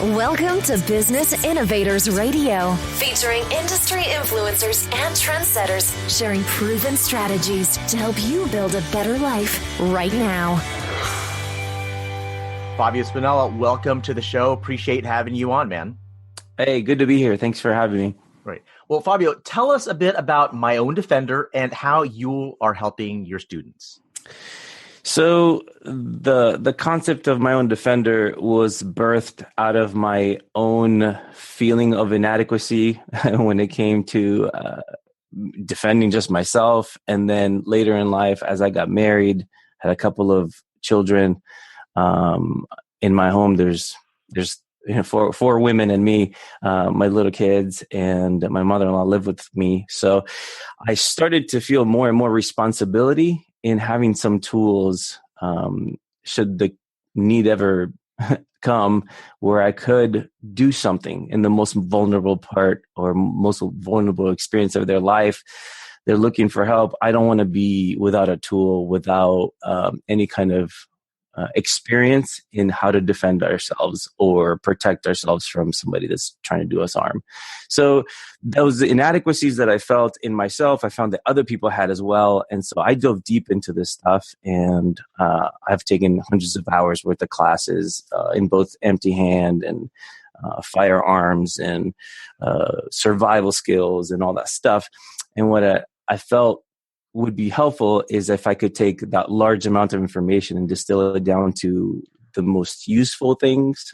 Welcome to Business Innovators Radio, featuring industry influencers and trendsetters sharing proven strategies to help you build a better life right now. Fabio Spinella, welcome to the show. Appreciate having you on, man. Hey, good to be here. Thanks for having me. Great. Well, Fabio, tell us a bit about My Own Defender and how you are helping your students. So the concept of My Own Defender was birthed out of my own feeling of inadequacy when it came to defending just myself. And then later in life, as I got married, had a couple of children. In my home, there's four women and me, my little kids, and my mother-in-law live with me. So I started to feel more and more responsibility in having some tools, should the need ever come, where I could do something in the most vulnerable part or most vulnerable experience of their life. They're looking for help. I don't want to be without a tool, without any kind of experience in how to defend ourselves or protect ourselves from somebody that's trying to do us harm. So those inadequacies that I felt in myself, I found that other people had as well. And so I dove deep into this stuff, and I've taken hundreds of hours worth of classes in both empty hand and firearms and survival skills and all that stuff. And what I felt would be helpful is if I could take that large amount of information and distill it down to the most useful things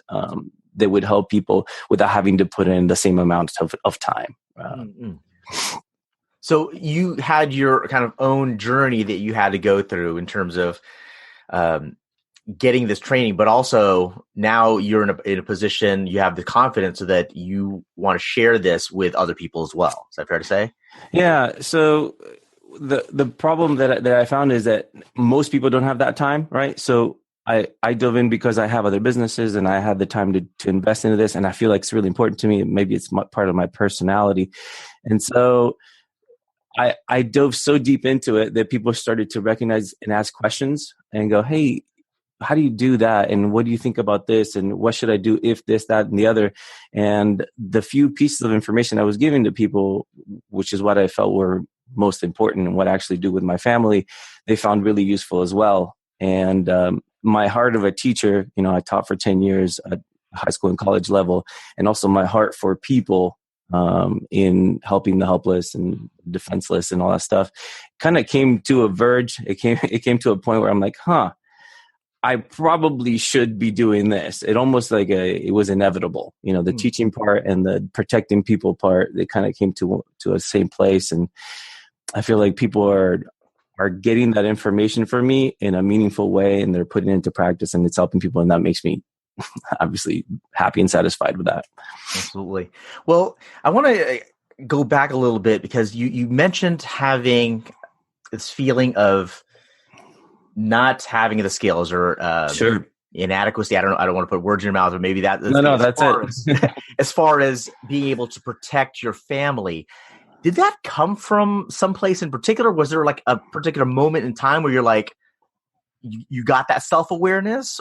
that would help people without having to put in the same amount of time. So you had your kind of own journey that you had to go through in terms of getting this training, but also now you're in a position, you have the confidence so that you want to share this with other people as well. Is that fair to say? Yeah. So the problem that I found is that most people don't have that time, right? So I dove in because I have other businesses and I had the time to invest into this, and I feel like it's really important to me. Maybe it's part of my personality. And so I dove so deep into it that people started to recognize and ask questions and go, hey, how do you do that? And what do you think about this? And what should I do if this, that, and the other? And the few pieces of information I was giving to people, which is what I felt were most important and what I actually do with my family, they found really useful as well. And my heart of a teacher, I taught for 10 years at high school and college level, and also my heart for people in helping the helpless and defenseless and all that stuff kind of came to a verge. It came to a point where I'm like, I probably should be doing this. It almost like it was inevitable, the teaching part and the protecting people part, they kind of came to a same place. And I feel like people are getting that information from me in a meaningful way, and they're putting it into practice, and it's helping people. And that makes me obviously happy and satisfied with that. Absolutely. Well, I want to go back a little bit because you mentioned having this feeling of not having the skills or Sure. inadequacy. I don't want to put words in your mouth, but maybe that. No, that's it. As far as being able to protect your family, did that come from someplace in particular? Was there like a particular moment in time where you're like, you got that self-awareness,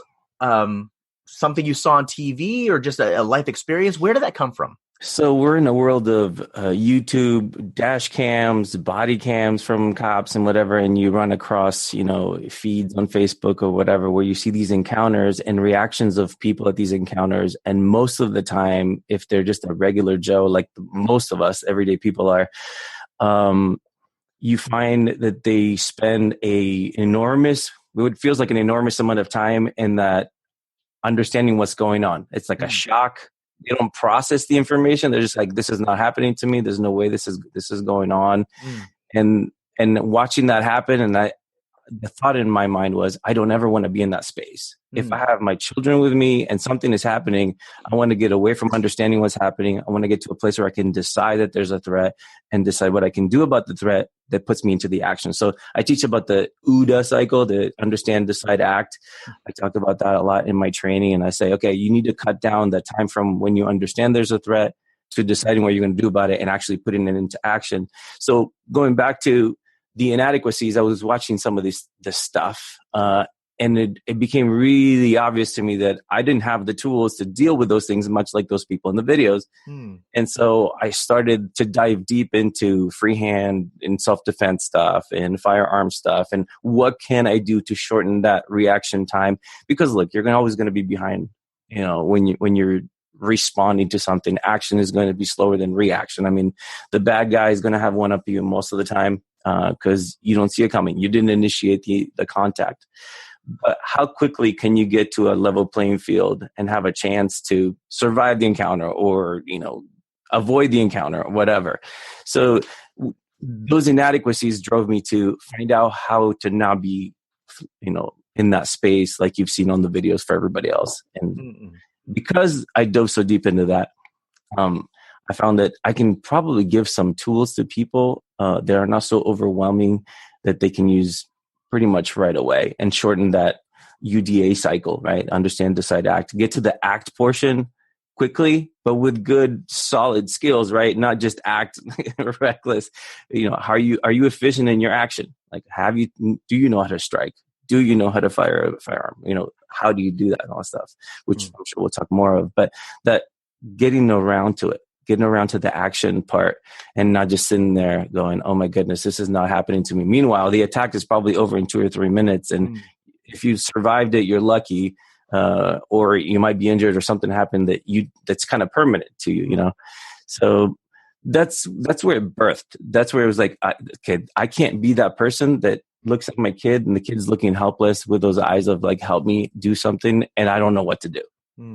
something you saw on TV, or just a life experience? Where did that come from? So we're in a world of YouTube, dash cams, body cams from cops and whatever, and you run across, feeds on Facebook or whatever, where you see these encounters and reactions of people at these encounters. And most of the time, if they're just a regular Joe, like most of us, everyday people are, you find that they spend it feels like an enormous amount of time in that understanding what's going on. It's like a shock. They don't process the information. They're just like, this is not happening to me. There's no way this is going on. And watching that happen, and the thought in my mind was, I don't ever want to be in that space. If I have my children with me and something is happening, I want to get away from understanding what's happening. I want to get to a place where I can decide that there's a threat and decide what I can do about the threat that puts me into the action. So I teach about the OODA cycle, the understand, decide, act. I talk about that a lot in my training. And I say, okay, you need to cut down the time from when you understand there's a threat to deciding what you're going to do about it and actually putting it into action. So going back to the inadequacies, I was watching some of this stuff And it became really obvious to me that I didn't have the tools to deal with those things, much like those people in the videos. And so I started to dive deep into freehand and self-defense stuff and firearm stuff. And what can I do to shorten that reaction time? Because look, you're always going to be behind, when you're responding to something. Action is going to be slower than reaction. I mean, the bad guy is going to have one up you most of the time because you don't see it coming. You didn't initiate the contact. But how quickly can you get to a level playing field and have a chance to survive the encounter or, avoid the encounter or whatever? So those inadequacies drove me to find out how to not be, in that space like you've seen on the videos for everybody else. And because I dove so deep into that, I found that I can probably give some tools to people that are not so overwhelming that they can use pretty much right away and shorten that UDA cycle, right? Understand, decide, act. Get to the act portion quickly, but with good, solid skills, right? Not just act reckless. Are you efficient in your action? Like, do you know how to strike? Do you know how to fire a firearm? How do you do that and all that stuff, which I'm sure we'll talk more of. But that getting around to the action part and not just sitting there going, oh my goodness, this is not happening to me. Meanwhile, the attack is probably over in 2 or 3 minutes. And if you survived it, you're lucky, or you might be injured or something happened that's kind of permanent to you, So that's where it birthed. That's where it was like, I can't be that person that looks at my kid and the kid's looking helpless with those eyes of like, help me do something. And I don't know what to do.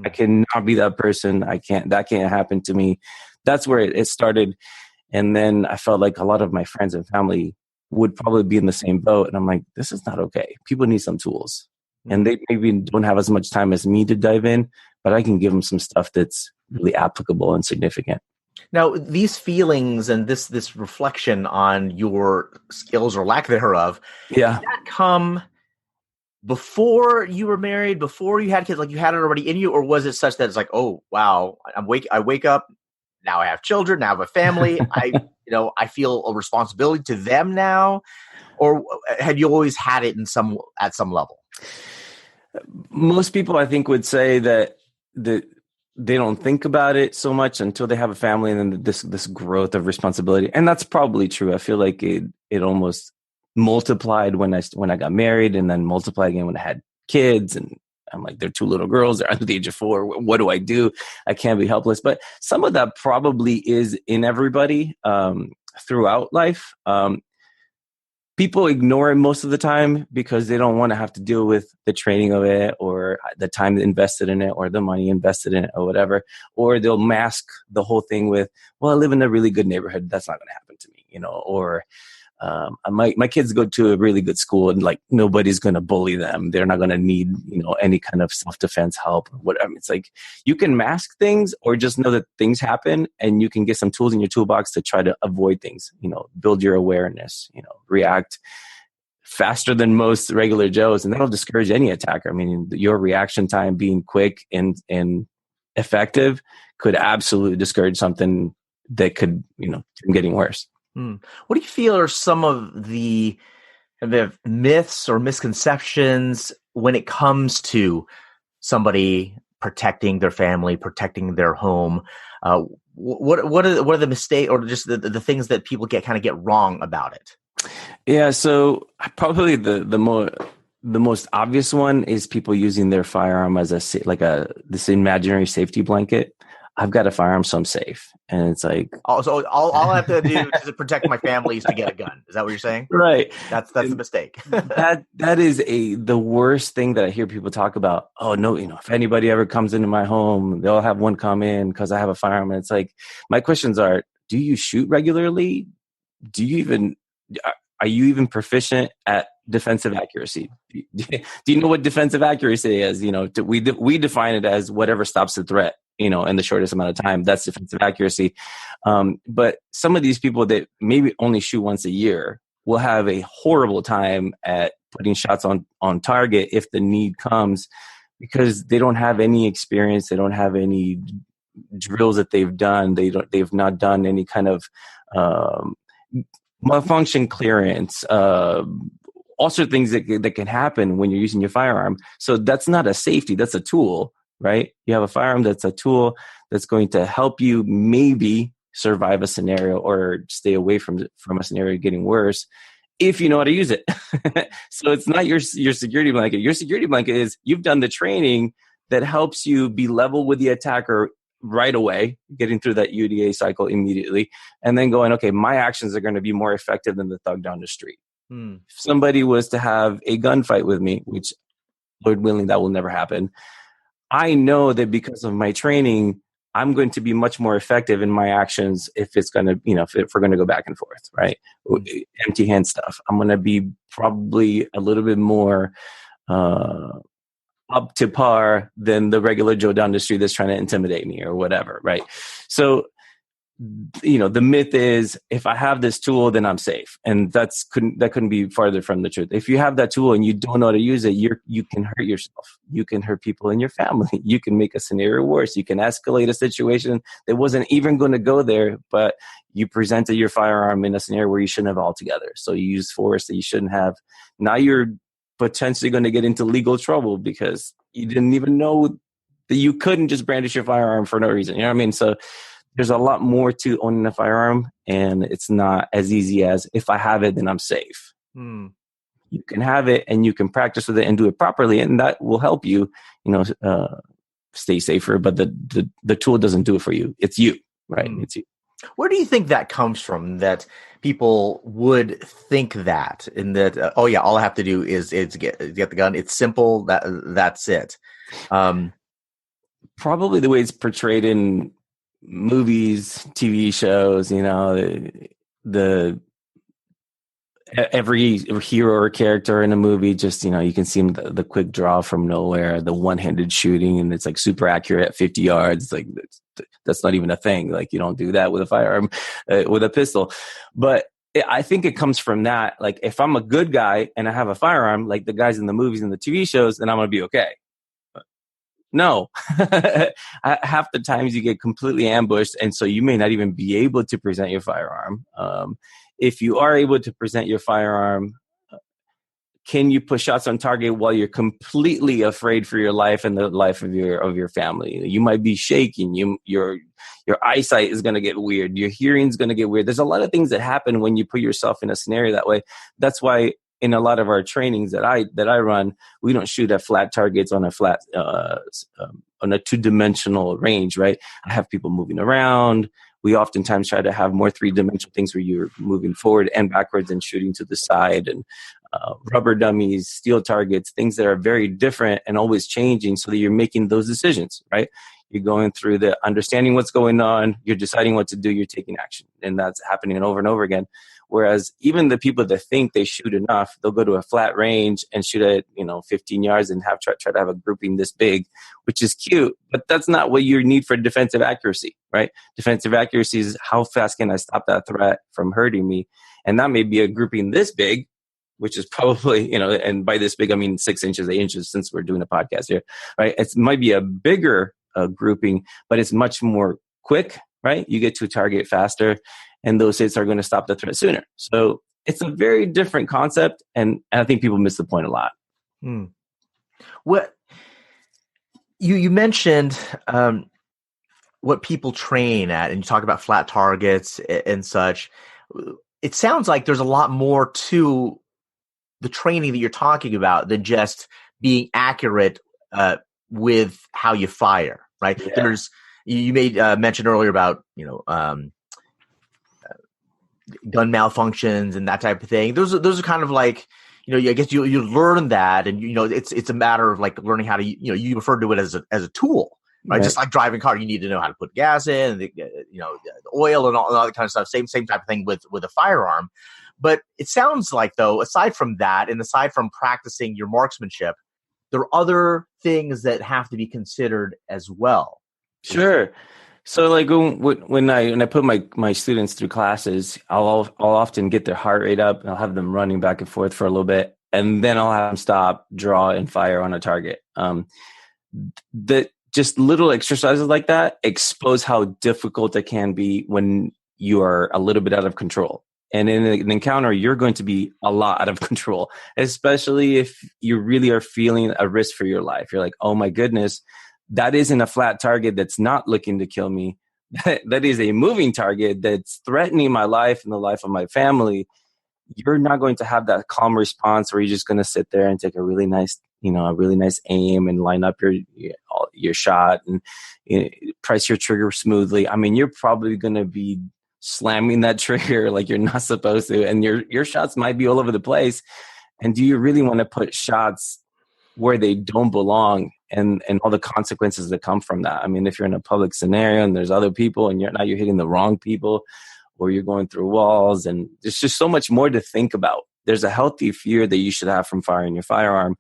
I cannot be that person. That can't happen to me. That's where it started. And then I felt like a lot of my friends and family would probably be in the same boat. And I'm like, this is not okay. People need some tools. And they maybe don't have as much time as me to dive in, but I can give them some stuff that's really applicable and significant. Now, these feelings and this reflection on your skills or lack thereof, did that come before you were married, before you had kids, like you had it already in you, or was it such that it's like, oh wow, I wake up, now I have children, now I have a family, I feel a responsibility to them now, or had you always had it at some level? Most people, I think, would say that they don't think about it so much until they have a family, and then this growth of responsibility, and that's probably true. I feel like it almost multiplied when I got married, and then multiplied again when I had kids. And I'm like, they're 2 little girls, they're under the age of 4. What do I do? I can't be helpless. But some of that probably is in everybody throughout life. People ignore it most of the time because they don't want to have to deal with the training of it or the time invested in it or the money invested in it or whatever. Or they'll mask the whole thing with, well, I live in a really good neighborhood. That's not going to happen to me, or my kids go to a really good school and like nobody's going to bully them. They're not going to need, any kind of self-defense help or whatever. It's like you can mask things or just know that things happen and you can get some tools in your toolbox to try to avoid things, build your awareness, react faster than most regular Joes. And that'll discourage any attacker. I mean, your reaction time being quick and effective could absolutely discourage something that could, from getting worse. What do you feel are some of the myths or misconceptions when it comes to somebody protecting their family, protecting their home? What are the mistakes or just the things that people get wrong about it? Yeah, so probably the most obvious one is people using their firearm as this imaginary safety blanket. I've got a firearm, so I'm safe. And it's like, so all I have to do to protect my family is to get a gun. Is that what you're saying? Right. That's a mistake. that is the worst thing that I hear people talk about. Oh no, if anybody ever comes into my home, they'll have one come in because I have a firearm. And it's like, my questions are: do you shoot regularly? Are you even proficient at defensive accuracy? Do you know what defensive accuracy is? We define it as whatever stops the threat, in the shortest amount of time. That's defensive accuracy. But some of these people that maybe only shoot once a year will have a horrible time at putting shots on target if the need comes, because they don't have any experience. They don't have any drills that they've done. They've not done any kind of malfunction clearance, all sorts of things that can happen when you're using your firearm. So that's not a safety, that's a tool, right? You have a firearm that's a tool that's going to help you maybe survive a scenario or stay away from a scenario getting worse if you know how to use it. So it's not your security blanket. Your security blanket is you've done the training that helps you be level with the attacker right away, getting through that UDA cycle immediately, and then going, okay, my actions are going to be more effective than the thug down the street. If somebody was to have a gunfight with me, which Lord willing, that will never happen, I know that because of my training, I'm going to be much more effective in my actions if it's going to, if we're going to go back and forth, right? Empty hand stuff. I'm going to be probably a little bit more up to par than the regular Joe down the street that's trying to intimidate me or whatever, right? So, the myth is if I have this tool, then I'm safe. And that couldn't be farther from the truth. If you have that tool and you don't know how to use it, you can hurt yourself. You can hurt people in your family. You can make a scenario worse. You can escalate a situation that wasn't even going to go there, but you presented your firearm in a scenario where you shouldn't have altogether. So you use force that you shouldn't have. Now you're potentially going to get into legal trouble because you didn't even know that you couldn't just brandish your firearm for no reason. You know what I mean? So there's a lot more to owning a firearm, and it's not as easy as if I have it, then I'm safe. You can have it and you can practice with it and do it properly, and that will help you, stay safer. But the tool doesn't do it for you. It's you, right? It's you. Where do you think that comes from, that people would think that, in that, all I have to do is get the gun. It's simple. That's it. Probably the way it's portrayed in movies, TV shows, the every hero or character in a movie, just, you can see the quick draw from nowhere, the one-handed shooting, and it's like super accurate at 50 yards. Like that's not even a thing. Like you don't do that with a firearm, with a pistol. But I think it comes from that. Like if I'm a good guy and I have a firearm, like the guys in the movies and the TV shows, then I'm going to be okay. No, half the times you get completely ambushed, and so you may not even be able to present your firearm. If you are able to present your firearm, can you put shots on target while you're completely afraid for your life and the life of your family? You might be shaking. Your eyesight is going to get weird. Your hearing is going to get weird. There's a lot of things that happen when you put yourself in a scenario that way. That's why in a lot of our trainings that I run, we don't shoot at flat targets on a flat on a two-dimensional range, right? I have people moving around. We oftentimes try to have more three-dimensional things where you're moving forward and backwards and shooting to the side, and rubber dummies, steel targets, things that are very different and always changing, so that you're making those decisions, right? You're going through the understanding what's going on, you're deciding what to do, you're taking action, and that's happening over and over again. Whereas even the people that think they shoot enough, they'll go to a flat range and shoot at 15 yards and try to have a grouping this big, which is cute, but that's not what you need for defensive accuracy, right? Defensive accuracy is how fast can I stop that threat from hurting me, and that may be a grouping this big, which is probably and by this big I mean 6 inches, 8 inches, since we're doing a podcast here, right? It might be a bigger grouping, but it's much more quick, right? You get to a target faster, and those hits are going to stop the threat sooner. So it's a very different concept, and I think people miss the point a lot. What you mentioned what people train at, and you talk about flat targets and such. It sounds like there's a lot more to the training that you're talking about than just being accurate with how you fire, right? Yeah. You made mention earlier about gun malfunctions and that type of thing. Those are kind of like, I guess you learn that, and it's a matter of like learning how to you refer to it as a tool, right? Just like driving a car, you need to know how to put gas in, and the oil and all that kind of stuff. Same type of thing with a firearm. But it sounds like, though, aside from that, and aside from practicing your marksmanship, there are other things that have to be considered as well. Sure. So like when I put my students through classes, I'll often get their heart rate up, and I'll have them running back and forth for a little bit, and then I'll have them stop, draw, and fire on a target. Just little exercises like that expose how difficult it can be when you are a little bit out of control. And in an encounter, you're going to be a lot out of control, especially if you really are feeling a risk for your life. You're like, oh my goodness, that isn't a flat target that's not looking to kill me. That is a moving target that's threatening my life and the life of my family. You're not going to have that calm response where you're just going to sit there and take a really nice aim and line up your shot and press your trigger smoothly. I mean, you're probably going to be slamming that trigger like you're not supposed to, and your shots might be all over the place. And do you really want to put shots where they don't belong and all the consequences that come from that? I mean, if you're in a public scenario and there's other people and you're hitting the wrong people, or you're going through walls, and there's just so much more to think about. There's a healthy fear that you should have from firing your firearm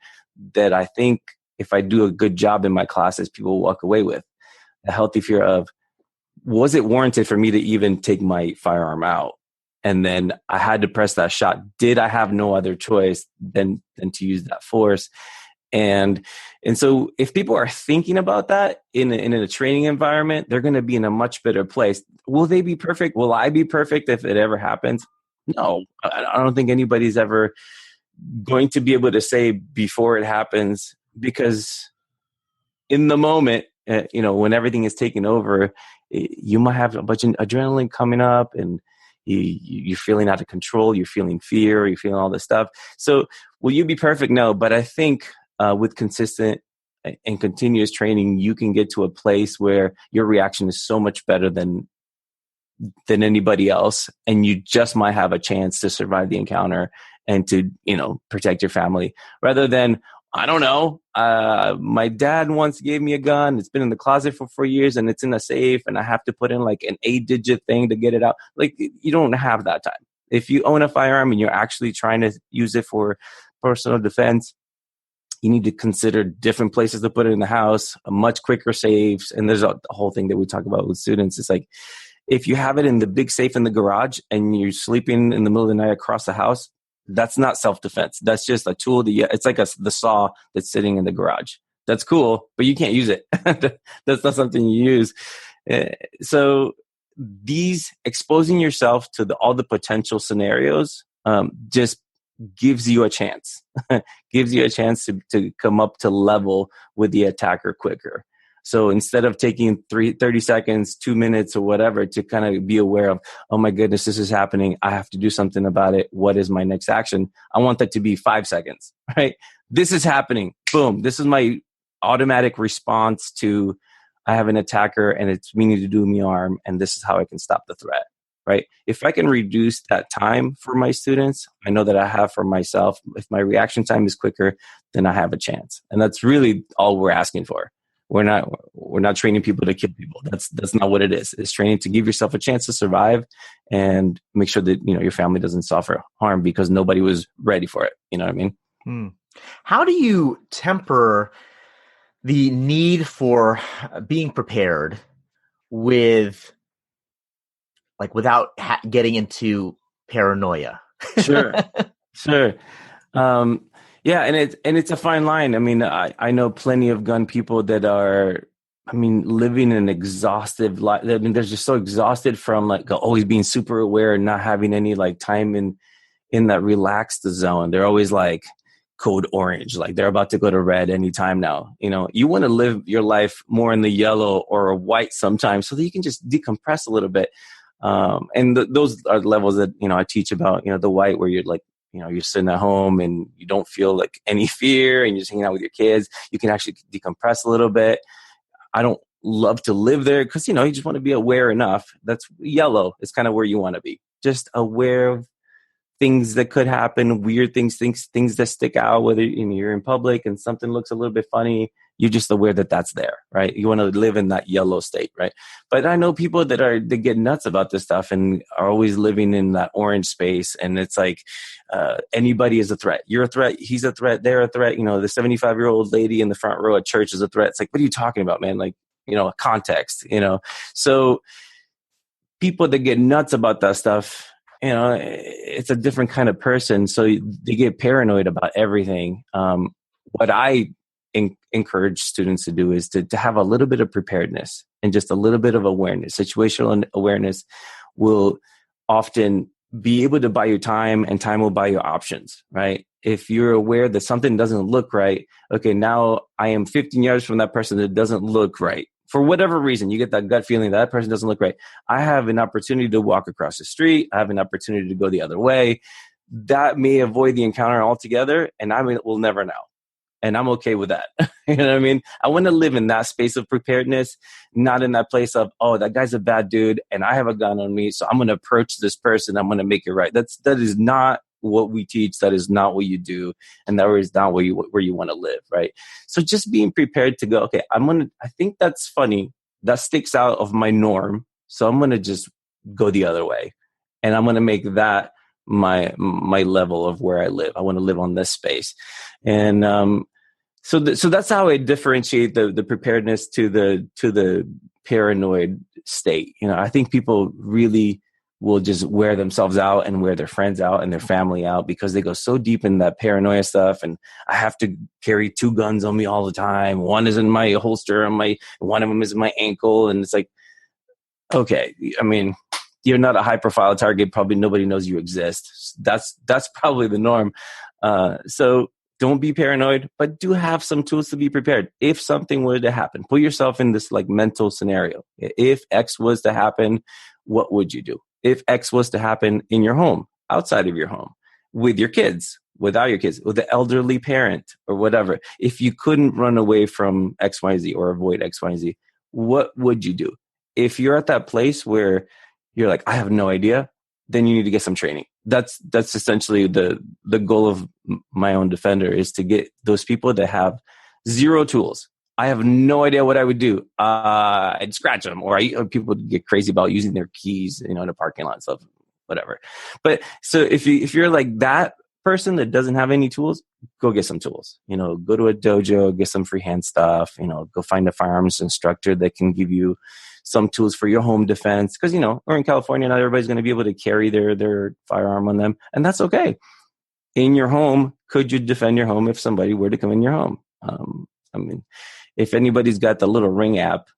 that I think if I do a good job in my classes, people walk away with. A healthy fear of, was it warranted for me to even take my firearm out? And then I had to press that shot. Did I have no other choice than to use that force? And so if people are thinking about that in a training environment, they're going to be in a much better place. Will they be perfect? Will I be perfect if it ever happens? No, I don't think anybody's ever going to be able to say before it happens, because in the moment, when everything is taken over, you might have a bunch of adrenaline coming up, and you're feeling out of control. You're feeling fear. You're feeling all this stuff. So will you be perfect? No, but I think with consistent and continuous training, you can get to a place where your reaction is so much better than anybody else, and you just might have a chance to survive the encounter and to protect your family, rather than, I don't know, my dad once gave me a gun. It's been in the closet for 4 years and it's in a safe, and I have to put in like an 8-digit thing to get it out. Like, you don't have that time. If you own a firearm and you're actually trying to use it for personal defense, you need to consider different places to put it in the house, a much quicker safes. And there's a whole thing that we talk about with students. It's like, if you have it in the big safe in the garage and you're sleeping in the middle of the night across the house, that's not self-defense. That's just a tool it's like the saw that's sitting in the garage. That's cool, but you can't use it. That's not something you use. So these exposing yourself to all the potential scenarios just gives you a chance, to come up to level with the attacker quicker. So instead of taking 30 seconds, 2 minutes or whatever to kind of be aware of, oh my goodness, this is happening, I have to do something about it. What is my next action? I want that to be 5 seconds, right? This is happening. Boom. This is my automatic response to, I have an attacker and it's meaning to do me harm, and this is how I can stop the threat. Right? If I can reduce that time for my students, I know that I have for myself. If my reaction time is quicker, then I have a chance. And that's really all we're asking for. We're not training people to kill people. That's not what it is. It's training to give yourself a chance to survive and make sure that your family doesn't suffer harm because nobody was ready for it. You know what I mean? How do you temper the need for being prepared with, like, without getting into paranoia? Sure. Yeah, and it's a fine line. I mean, I know plenty of gun people that are, living an exhaustive life. I mean, they're just so exhausted from like always being super aware and not having any like time in that relaxed zone. They're always like code orange, like they're about to go to red anytime now. You want to live your life more in the yellow or white sometimes so that you can just decompress a little bit. And those are levels that, I teach about, the white, where you're like, you're sitting at home and you don't feel like any fear and you're just hanging out with your kids. You can actually decompress a little bit. I don't love to live there because, you just want to be aware enough. That's yellow. It's kind of where you want to be. Just aware of things that could happen, weird things that stick out, whether you're in public and something looks a little bit funny, you're just aware that that's there, right? You want to live in that yellow state, right? But I know people that get nuts about this stuff and are always living in that orange space. And it's like, anybody is a threat. You're a threat. He's a threat. They're a threat. The 75-year-old lady in the front row at church is a threat. It's like, what are you talking about, man? Like, context, So people that get nuts about that stuff, it's a different kind of person. So they get paranoid about everything. What I encourage students to do is to have a little bit of preparedness and just a little bit of awareness. Situational awareness will often be able to buy you time, and time will buy you options, right? If you're aware that something doesn't look right, okay, now I am 15 yards from that person that doesn't look right. For whatever reason, you get that gut feeling that person doesn't look right. I have an opportunity to walk across the street. I have an opportunity to go the other way. That may avoid the encounter altogether, and will never know. And I'm okay with that. You know what I mean? I want to live in that space of preparedness, not in that place of, oh, that guy's a bad dude and I have a gun on me, so I'm going to approach this person. I'm going to make it right. That is not what we teach. That is not what you do. And that is not where you want to live, right? So just being prepared to go, okay, I think that's funny. That sticks out of my norm. So I'm going to just go the other way. And I'm going to make that my level of where I live. I want to live on this space. And so that's how I differentiate the preparedness to the paranoid state. You know, I think people really will just wear themselves out and wear their friends out and their family out because they go so deep in that paranoia stuff. And I have to carry 2 guns on me all the time. One is in my holster, one of them is in my ankle, and it's like, okay, I mean, you're not a high profile target. Probably nobody knows you exist. That's probably the norm. So don't be paranoid, but do have some tools to be prepared. If something were to happen, put yourself in this like mental scenario. If X was to happen, what would you do? If X was to happen in your home, outside of your home, with your kids, without your kids, with the elderly parent or whatever, if you couldn't run away from X, Y, Z or avoid X, Y, Z, what would you do? If you're at that place where you're like, I have no idea, then you need to get some training. That's essentially the goal of my own defender, is to get those people that have zero tools. I have no idea what I would do. I'd scratch them, or people get crazy about using their keys, in a parking lot and stuff, whatever. But so if you're like that person that doesn't have any tools, go get some tools. Go to a dojo, get some freehand stuff. Go find a firearms instructor that can give you some tools for your home defense. Because, we're in California, not everybody's going to be able to carry their firearm on them. And that's okay. In your home, could you defend your home if somebody were to come in your home? If anybody's got the little Ring app,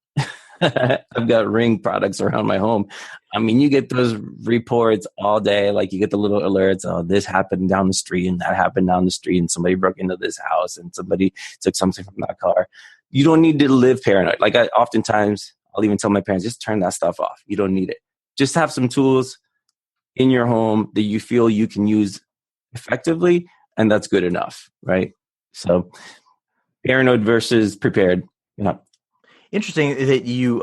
I've got Ring products around my home. You get those reports all day. Like, you get the little alerts. Oh, this happened down the street and that happened down the street, and somebody broke into this house and somebody took something from that car. You don't need to live paranoid. Like, oftentimes I'll even tell my parents, just turn that stuff off. You don't need it. Just have some tools in your home that you feel you can use effectively, and that's good enough, right? So paranoid versus prepared. Interesting that you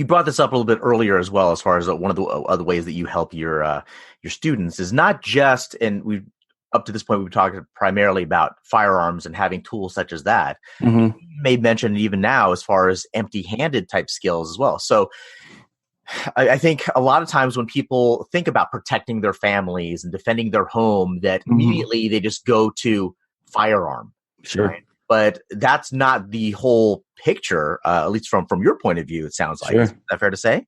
brought this up a little bit earlier as well, as far as one of the other ways that you help your students is not just, and we've up to this point we've talked primarily about firearms and having tools such as that. Mm-hmm. You may mention even now as far as empty-handed type skills as well. So I think a lot of times when people think about protecting their families and defending their home, that immediately they just go to firearm. Sure. Right? But that's not the whole picture, at least from your point of view, it sounds like. Sure. Is that fair to say?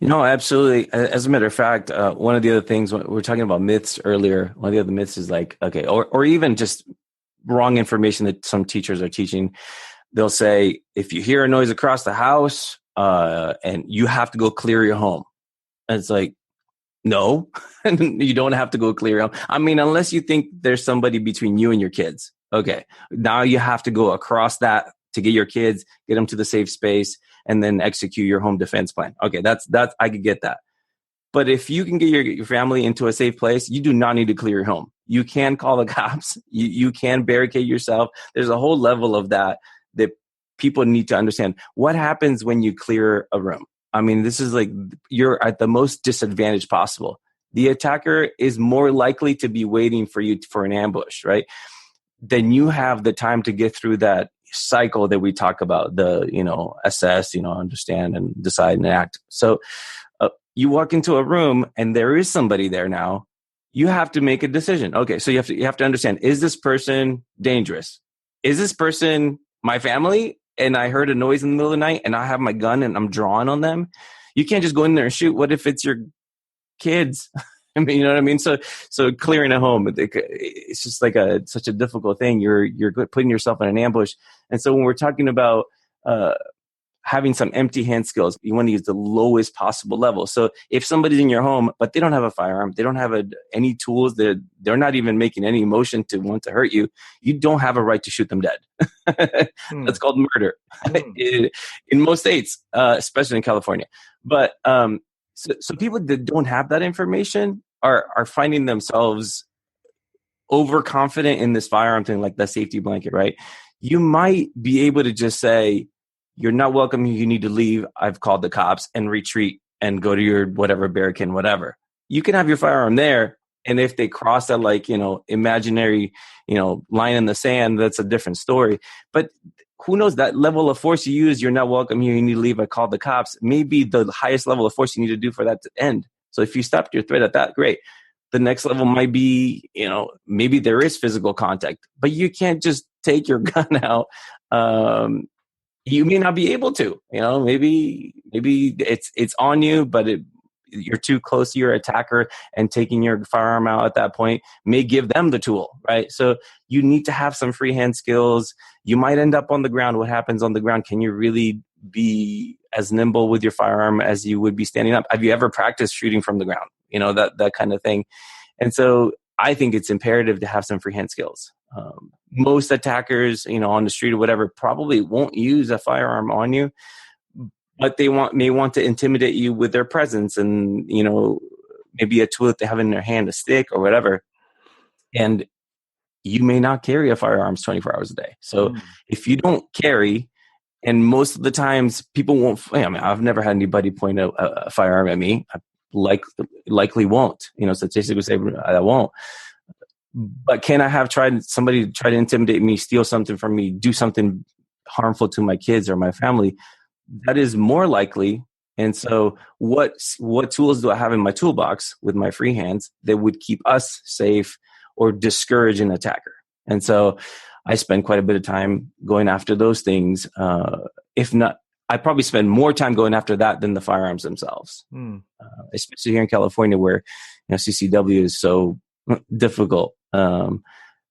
Absolutely. As a matter of fact, one of the other things, when we were talking about myths earlier, one of the other myths is like, okay, or even just wrong information that some teachers are teaching. They'll say, if you hear a noise across the house, and you have to go clear your home. And it's like, no, you don't have to go clear your home. Unless you think there's somebody between you and your kids. Okay, now you have to go across that to get your kids, get them to the safe space, and then execute your home defense plan. Okay, that's I could get that. But if you can get your family into a safe place, you do not need to clear your home. You can call the cops. You can barricade yourself. There's a whole level of that people need to understand. What happens when you clear a room? This is like you're at the most disadvantage possible. The attacker is more likely to be waiting for you for an ambush, right? Then you have the time to get through that cycle that we talk about, assess, understand and decide and act. So you walk into a room and there is somebody there now. You have to make a decision. Okay, so you have to understand, is this person dangerous? Is this person my family? And I heard a noise in the middle of the night and I have my gun and I'm drawing on them. You can't just go in there and shoot. What if it's your kids? You know what I mean? So clearing a home, it's just like such a difficult thing. You're putting yourself in an ambush. And so when we're talking about having some empty hand skills. You want to use the lowest possible level. So if somebody's in your home, but they don't have a firearm, they don't have any tools, they're not even making any motion to want to hurt you, you don't have a right to shoot them dead. That's called murder in most states, especially in California. But so people that don't have that information are finding themselves overconfident in this firearm thing, like the safety blanket, right? You might be able to just say, you're not welcome. You need to leave. I've called the cops, and retreat and go to your whatever barricade, whatever. You can have your firearm there. And if they cross that, like, imaginary, line in the sand, that's a different story. But who knows, that level of force you use, you're not welcome here, you need to leave, I called the cops, maybe the highest level of force you need to do for that to end. So if you stopped your threat at that, great. The next level might be, maybe there is physical contact, but you can't just take your gun out. You may not be able to, maybe it's on you, but you're too close to your attacker, and taking your firearm out at that point may give them the tool, right? So you need to have some freehand skills. You might end up on the ground. What happens on the ground? Can you really be as nimble with your firearm as you would be standing up? Have you ever practiced shooting from the ground? That kind of thing. And so I think it's imperative to have some freehand skills. Most attackers, on the street or whatever, probably won't use a firearm on you, but they may want to intimidate you with their presence and, maybe a tool that they have in their hand, a stick or whatever. And you may not carry a firearms 24 hours a day. So if you don't carry, and most of the times people won't, I've never had anybody point a firearm at me. I likely won't, statistics would say I won't. But can I have somebody try to intimidate me, steal something from me, do something harmful to my kids or my family? That is more likely. And so what tools do I have in my toolbox with my free hands that would keep us safe or discourage an attacker? And so I spend quite a bit of time going after those things. If not, I probably spend more time going after that than the firearms themselves, especially here in California where CCW is so difficult.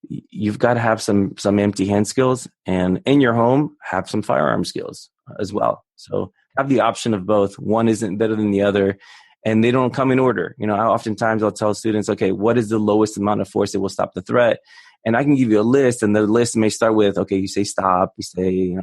You've got to have some empty hand skills, and in your home have some firearm skills as well. So have the option of both. One isn't better than the other, and they don't come in order. Oftentimes I'll tell students, okay, what is the lowest amount of force that will stop the threat? And I can give you a list, and the list may start with, okay, you say stop, you say,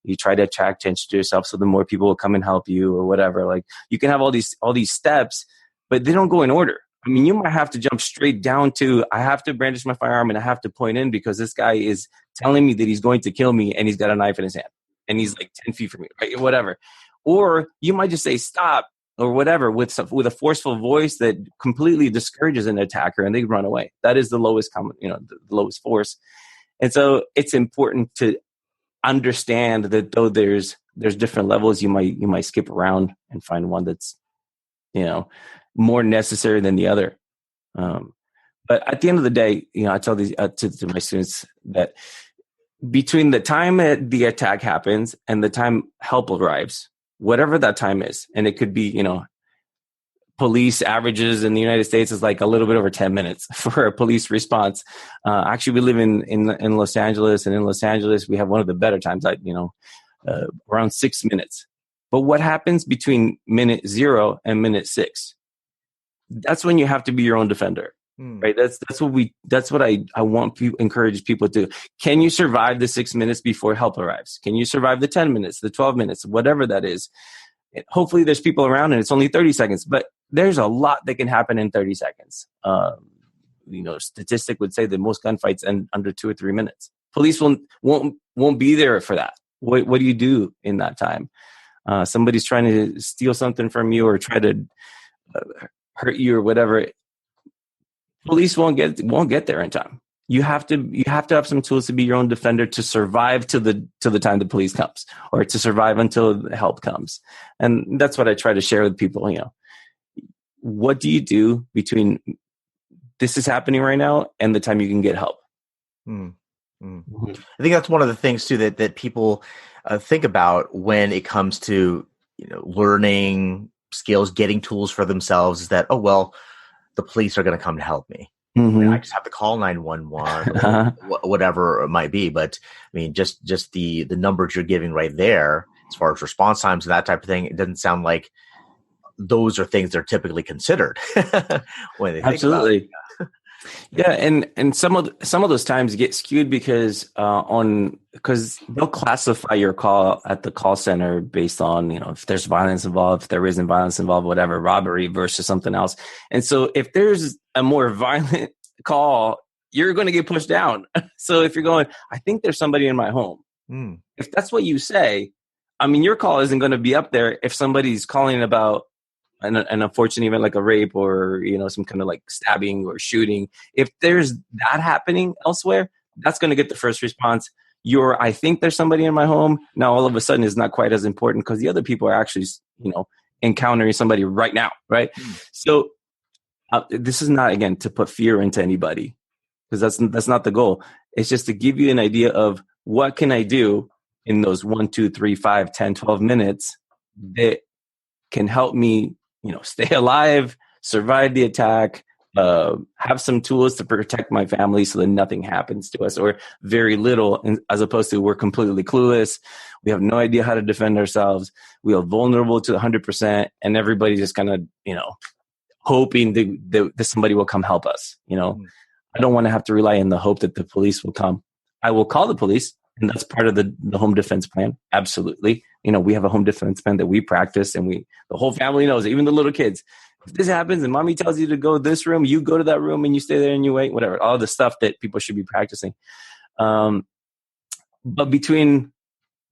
you try to attract attention to yourself so the more people will come and help you or whatever. Like, you can have all these steps, but they don't go in order. I mean, you might have to jump straight down to, I have to brandish my firearm and I have to point in because this guy is telling me that he's going to kill me and he's got a knife in his hand and he's like 10 feet from me, right? Whatever. Or you might just say stop or whatever with a forceful voice that completely discourages an attacker and they run away. That is the lowest common, the lowest force. And so it's important to understand that though there's different levels, you might skip around and find one that's, more necessary than the other. But at the end of the day, I tell these to my students that between the time that the attack happens and the time help arrives, whatever that time is, and it could be, police averages in the United States is like a little bit over 10 minutes for a police response. Actually, we live in Los Angeles, and in Los Angeles, we have one of the better times, around 6 minutes. But what happens between minute 0 and minute 6? That's when you have to be your own defender, right? That's what I want to encourage people to. Can you survive the 6 minutes before help arrives? Can you survive the 10 minutes, the 12 minutes, whatever that is? Hopefully there's people around and it's only 30 seconds, but there's a lot that can happen in 30 seconds. Statistic would say that most gunfights end under 2 or 3 minutes. Police won't be there for that. What do you do in that time? Somebody's trying to steal something from you or try to hurt you or whatever. Police won't get there in time. You have to have some tools to be your own defender to survive to the time the police comes, or to survive until help comes. And that's what I try to share with people. What do you do between this is happening right now and the time you can get help? Mm-hmm. I think that's one of the things too that people think about when it comes to learning skills, getting tools for themselves. Is that, oh well, the police are going to come to help me. Mm-hmm. I just have to call 911 or whatever it might be. But I mean, just the numbers you're giving right there, as far as response times and that type of thing, it doesn't sound like those are things that are typically considered when they think about it. Yeah, and some of those times get skewed because they'll classify your call at the call center based on, if there's violence involved, if there isn't violence involved, whatever, robbery versus something else. And so if there's a more violent call, you're going to get pushed down. So if you're going, I think there's somebody in my home. If that's what you say, I mean, your call isn't going to be up there if somebody's calling about an unfortunate event like a rape or, some kind of like stabbing or shooting. If there's that happening elsewhere, that's going to get the first response. I think there's somebody in my home. Now, all of a sudden, it's not quite as important because the other people are actually, encountering somebody right now, right? So this is not, again, to put fear into anybody, because that's not the goal. It's just to give you an idea of what can I do in those 1, 2, 3, 5, 10, 12 minutes that can help me, stay alive, survive the attack, have some tools to protect my family so that nothing happens to us, or very little, as opposed to we're completely clueless. We have no idea how to defend ourselves. We are vulnerable to 100%, and everybody just kind of, hoping that somebody will come help us. I don't want to have to rely on the hope that the police will come. I will call the police, and that's part of the home defense plan. Absolutely. We have a home defense plan that we practice, and the whole family knows it, even the little kids. If this happens and mommy tells you to go this room, you go to that room and you stay there and you wait, whatever, all the stuff that people should be practicing. But between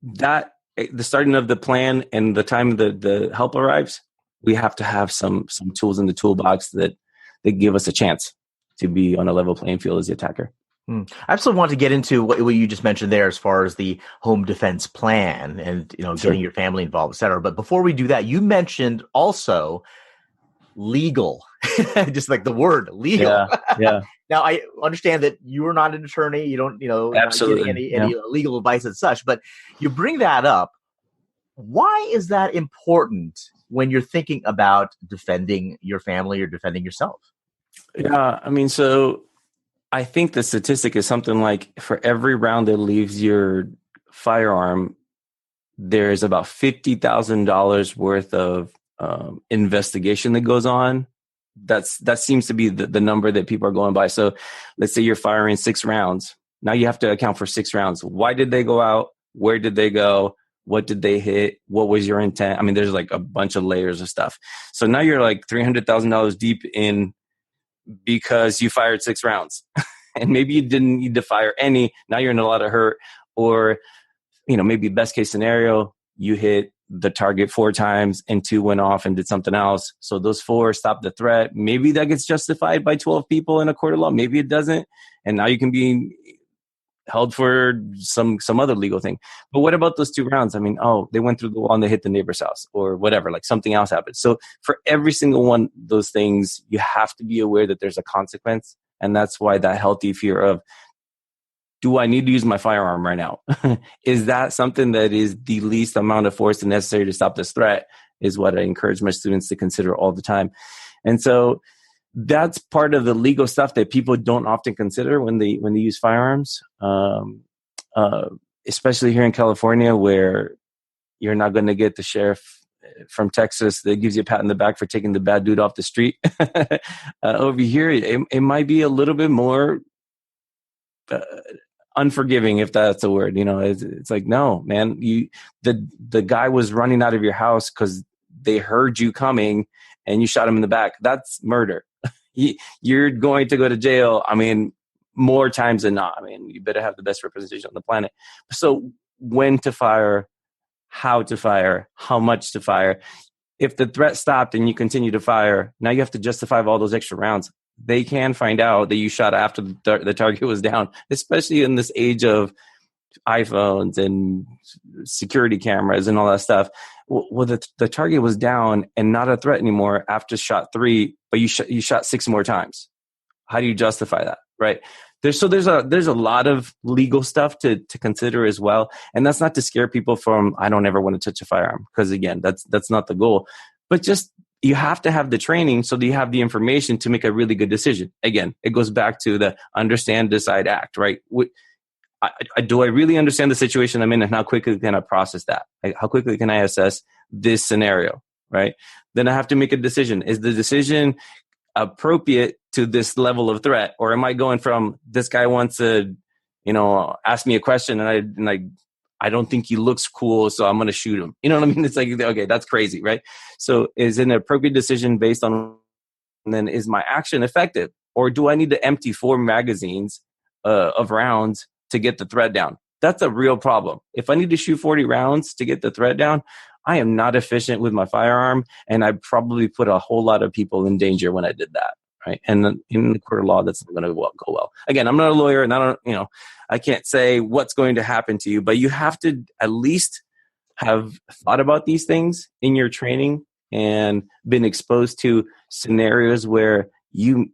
that, the starting of the plan and the time the help arrives, we have to have some tools in the toolbox that give us a chance to be on a level playing field as the attacker. I absolutely want to get into what you just mentioned there as far as the home defense plan and, getting your family involved, et cetera. But before we do that, you mentioned also legal, just like the word legal. Yeah. Now, I understand that you are not an attorney. You don't, Absolutely. any legal advice as such, but you bring that up. Why is that important when you're thinking about defending your family or defending yourself? Yeah, I mean, so I think the statistic is something like for every round that leaves your firearm, there's about $50,000 worth of investigation that goes on. That seems to be the number that people are going by. So let's say you're firing 6 rounds. Now you have to account for 6 rounds. Why did they go out? Where did they go? What did they hit? What was your intent? I mean, there's like a bunch of layers of stuff. So now you're like $300,000 deep in because you fired 6 rounds and maybe you didn't need to fire any. Now you're in a lot of hurt, or, maybe best case scenario, you hit the target 4 times and 2 went off and did something else. So those 4 stopped the threat. Maybe that gets justified by 12 people in a court of law. Maybe it doesn't. And now you can be held for some other legal thing. But what about those 2 rounds? I mean, they went through the wall and they hit the neighbor's house or whatever, like something else happened. So for every single one of those things, you have to be aware that there's a consequence. And that's why that healthy fear of, do I need to use my firearm right now? Is that something that is the least amount of force necessary to stop this threat, is what I encourage my students to consider all the time. And so that's part of the legal stuff that people don't often consider when they use firearms, especially here in California, where you're not going to get the sheriff from Texas that gives you a pat in the back for taking the bad dude off the street. Over here, it might be a little bit more unforgiving, if that's a word. It's like, no, man, the guy was running out of your house because they heard you coming and you shot him in the back. That's murder. You're going to go to jail. I mean, more times than not. I mean, you better have the best representation on the planet. So when to fire, how to fire, how much to fire. If the threat stopped and you continue to fire, now you have to justify all those extra rounds. They can find out that you shot after the target was down, especially in this age of iPhones and security cameras and all that stuff. Well, the target was down and not a threat anymore after shot 3, but you shot 6 more times. How do you justify that, right? There's a lot of legal stuff to consider as well, and that's not to scare people from, I don't ever want to touch a firearm, because again, that's not the goal. But just, you have to have the training so that you have the information to make a really good decision. Again, it goes back to the understand, decide, act, right? do I really understand the situation I'm in, and how quickly can I process that? Like, how quickly can I assess this scenario, right? Then I have to make a decision. Is the decision appropriate to this level of threat, or am I going from this guy wants to, ask me a question, and I don't think he looks cool, so I'm going to shoot him. You know what I mean? It's like, okay, that's crazy, right? So is it an appropriate decision based on, and then is my action effective, or do I need to empty 4 magazines of rounds to get the threat down? That's a real problem. If I need to shoot 40 rounds to get the threat down, I am not efficient with my firearm, and I probably put a whole lot of people in danger when I did that, right? And in the court of law, that's not going to go well. Again, I'm not a lawyer, and I can't say what's going to happen to you, but you have to at least have thought about these things in your training and been exposed to scenarios where you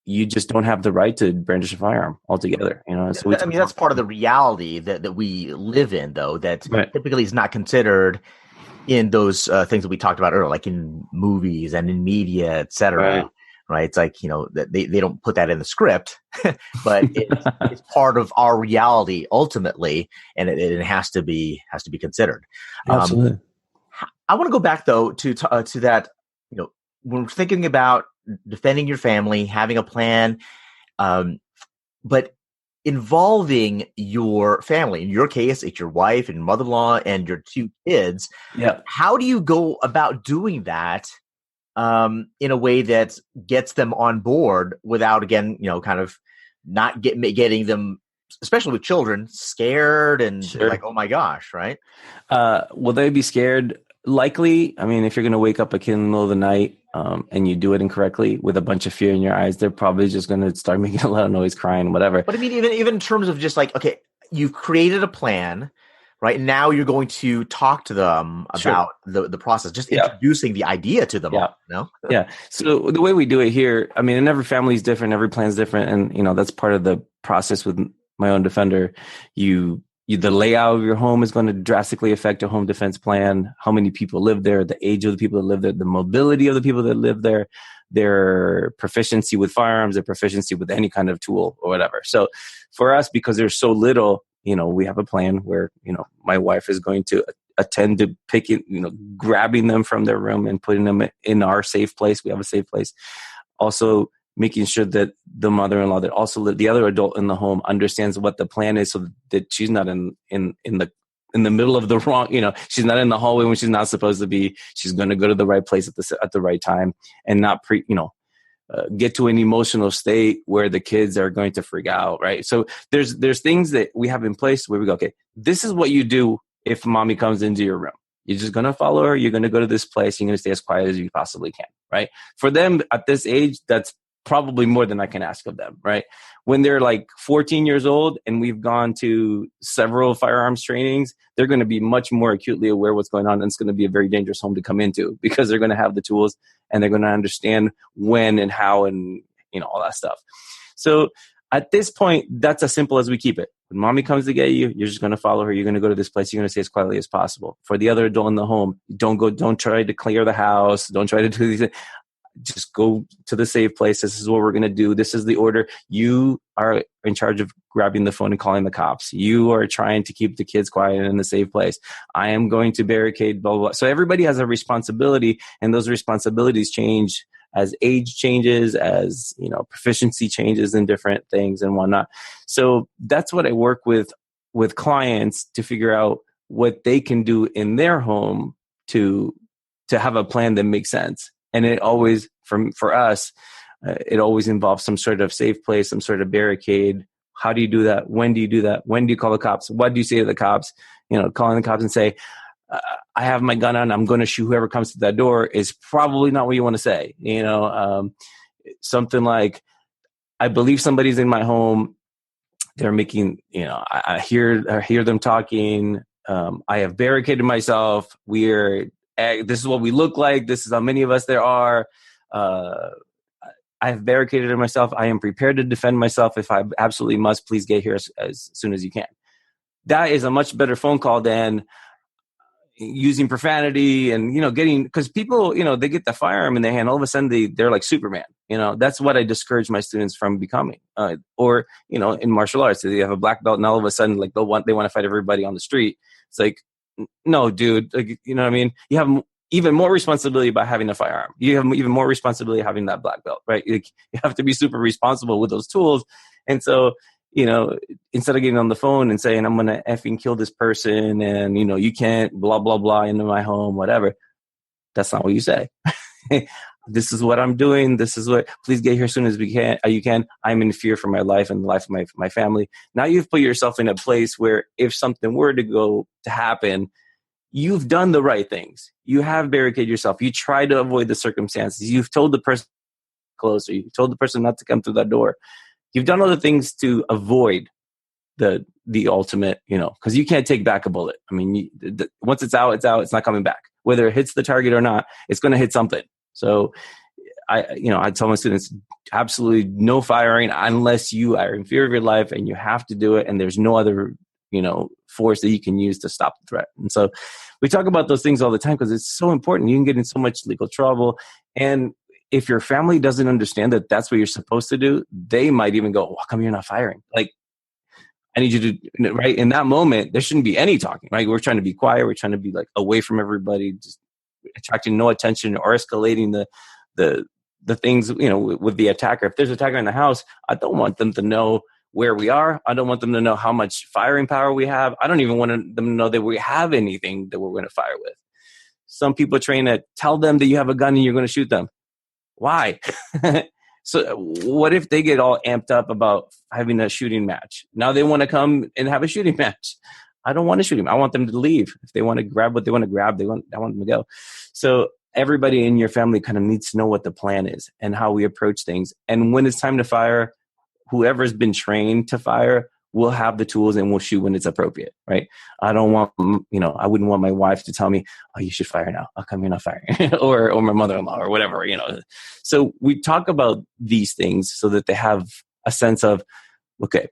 just don't have the right to brandish a firearm altogether. So that's part of the reality that we live in, though, that right. typically is not considered in those things that we talked about earlier, like in movies and in media, et cetera. Right? It's like, that they don't put that in the script, but it's part of our reality ultimately, and it has to be considered. Absolutely. I want to go back though to that. When we're thinking about defending your family, having a plan, but involving your family. In your case, it's your wife and your mother-in-law and your 2 kids. Yeah. How do you go about doing that in a way that gets them on board without, again, kind of not getting them, especially with children, scared and Sure. like, oh my gosh, right? Will they be scared? Likely. I mean, if you're going to wake up a kid in the middle of the night and you do it incorrectly with a bunch of fear in your eyes, they're probably just going to start making a lot of noise, crying, whatever. But I mean, even in terms of just like, okay, you've created a plan, right? Now you're going to talk to them about the process, just introducing the idea to them. Yeah. So the way we do it here, I mean, and every family is different, every plan is different. And, that's part of the process with my own defender. The layout of your home is going to drastically affect your home defense plan, how many people live there, the age of the people that live there, the mobility of the people that live there, their proficiency with firearms, their proficiency with any kind of tool or whatever. So for us, because there's so little, we have a plan where, my wife is going to attend to picking, grabbing them from their room and putting them in our safe place. We have a safe place. Also, making sure that the mother-in-law, that also the other adult in the home, understands what the plan is, so that she's not in the middle of the wrong. She's not in the hallway when she's not supposed to be. She's going to go to the right place at the right time, and not get to an emotional state where the kids are going to freak out. Right. So there's things that we have in place where we go, okay, this is what you do if mommy comes into your room. You're just going to follow her. You're going to go to this place. You're going to stay as quiet as you possibly can. Right. For them at this age, that's probably more than I can ask of them, right? When they're like 14 years old and we've gone to several firearms trainings, they're going to be much more acutely aware what's going on. And it's going to be a very dangerous home to come into, because they're going to have the tools and they're going to understand when and how and, all that stuff. So at this point, that's as simple as we keep it. When mommy comes to get you, you're just going to follow her. You're going to go to this place. You're going to stay as quietly as possible. For the other adult in the home, don't try to clear the house. Don't try to do these things. Just go to the safe place. This is what we're going to do. This is the order. You are in charge of grabbing the phone and calling the cops. You are trying to keep the kids quiet and in the safe place. I am going to barricade, blah, blah, blah. So everybody has a responsibility, and those responsibilities change as age changes, as, proficiency changes in different things and whatnot. So that's what I work with clients to figure out what they can do in their home to have a plan that makes sense. And it always, for us, it always involves some sort of safe place, some sort of barricade. How do you do that? When do you do that? When do you call the cops? What do you say to the cops? Calling the cops and say, I have my gun on, I'm going to shoot whoever comes to that door, is probably not what you want to say. Something like, I believe somebody's in my home. They're making, I hear them talking. I have barricaded myself. This is what we look like. This is how many of us there are. I have barricaded myself. I am prepared to defend myself if I absolutely must. Please get here as soon as you can. That is a much better phone call than, using profanity and, getting, because people, they get the firearm in their hand, all of a sudden they're like Superman. That's what I discourage my students from becoming. Or, in martial arts, they have a black belt and all of a sudden, like they want to fight everybody on the street. It's like, no, dude, like, you know what I mean? You have even more responsibility by having a firearm. You have even more responsibility having that black belt, right? You have to be super responsible with those tools. And so, instead of getting on the phone and saying, I'm going to effing kill this person and, you can't blah, blah, blah into my home, whatever. That's not what you say. This is what I'm doing. This is what, please get here as soon as you can. I'm in fear for my life and the life of my family. Now you've put yourself in a place where if something were to happen, you've done the right things. You have barricaded yourself. You try to avoid the circumstances. You've told the person closer. You told the person not to come through that door. You've done other things to avoid the ultimate, because you can't take back a bullet. I mean, once it's out, it's not coming back. Whether it hits the target or not, it's going to hit something. So I tell my students, absolutely no firing unless you are in fear of your life and you have to do it. And there's no other, force that you can use to stop the threat. And so we talk about those things all the time because it's so important. You can get in so much legal trouble. And if your family doesn't understand that that's what you're supposed to do, they might even go, how come you're not firing? Like, I need you to, right? In that moment, there shouldn't be any talking, right? We're trying to be quiet. We're trying to be like away from everybody, just attracting no attention or escalating the things, with the attacker. If there's an attacker in the house, I don't want them to know where we are. I don't want them to know how much firing power we have. I don't even want them to know that we have anything that we're going to fire with. Some people train to tell them that you have a gun and you're going to shoot them. Why? So what if they get all amped up about having a shooting match? Now they want to come and have a shooting match. I don't want to shoot them. I want them to leave. If they want to grab what they want to grab, I want them to go. So everybody in your family kind of needs to know what the plan is and how we approach things. And when it's time to fire, whoever's been trained to fire will have the tools and will shoot when it's appropriate, right? I don't want, I wouldn't want my wife to tell me, oh, you should fire now. How come you're not firing? or my mother-in-law or whatever, So we talk about these things so that they have a sense of, okay,